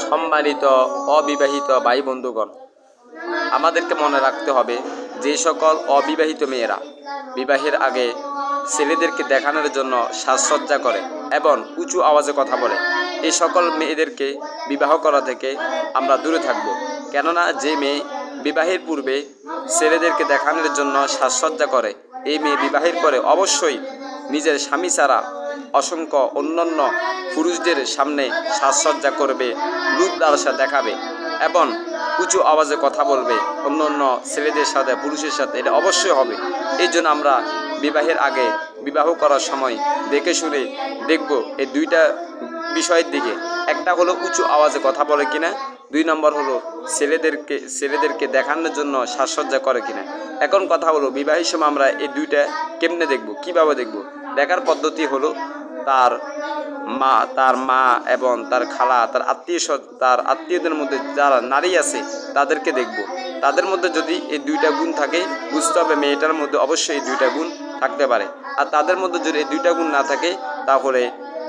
সম্মানিত অবিবাহিত ভাই বন্ধুগণ, আমাদেরকে মনে রাখতে হবে যে সকল অবিবাহিত মেয়েরা বিবাহের আগে ছেলেদেরকে দেখানোর জন্য সাজসজ্জা করে এবং উঁচু আওয়াজে কথা বলে, এই সকল মেয়েদেরকে বিবাহ করা থেকে আমরা দূরে থাকব। কেননা যে মেয়ে বিবাহের পূর্বে ছেলেদেরকে দেখানোর জন্য সাজসজ্জা করে, এই মেয়ে বিবাহের পরে অবশ্যই নিজের স্বামী ছাড়া অসংখ্য অন্যান্য পুরুষদের সামনে সাজসজ্জা করবে, রূপ লালসা দেখাবে এবং উঁচু আওয়াজে কথা বলবে অন্য ছেলেদের সাথে, পুরুষের সাথে। এটা অবশ্যই হবে। এই জন্য আমরা বিবাহের আগে, বিবাহ করার সময় দেখে শুনে দেখব এই দুইটা বিষয়ের দিকে। একটা হলো উঁচু আওয়াজে কথা বলে কিনা, 2 নম্বর হলো ছেলেদেরকে দেখানোর জন্য সাজসজ্জা করে কিনা। এখন কথা হলো বিবাহের সময় আমরা এই দুইটা কেমনে দেখব, কিভাবে দেখব? দেখার পদ্ধতি হলো তার মা এবং তার খালা, তার আত্মীয়দের মধ্যে যারা নারী আছে তাদেরকে দেখব। তাদের মধ্যে যদি এই 2টা গুণ থাকে, বুঝতে হবে মেয়েটার মধ্যে অবশ্যই এই 2টা গুণ থাকতে পারে। আর তাদের মধ্যে যদি এই 2টা গুণ না থাকে, তাহলে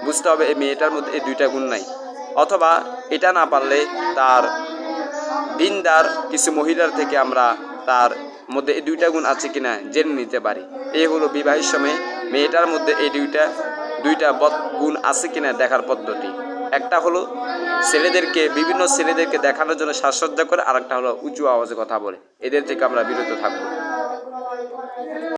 বুঝতে হবে এই মেয়েটার মধ্যে এই 2টা গুণ নাই। অথবা এটা না পারলে তার দিনদার কিছু মহিলার থেকে আমরা তার মধ্যে এই 2টা গুণ আছে কিনা জেনে নিতে পারি। এই হলো বিবাহের সময় মেয়েটার মধ্যে এই দুইটা গুণ আছে কিনা দেখার পদ্ধতি। একটা হলো বিভিন্ন ছেলেদেরকে দেখানোর জন্য সাজসজ্জা করে, আর একটা হলো উঁচু আওয়াজে কথা বলে। এদের থেকে আমরা বিরত থাকবো।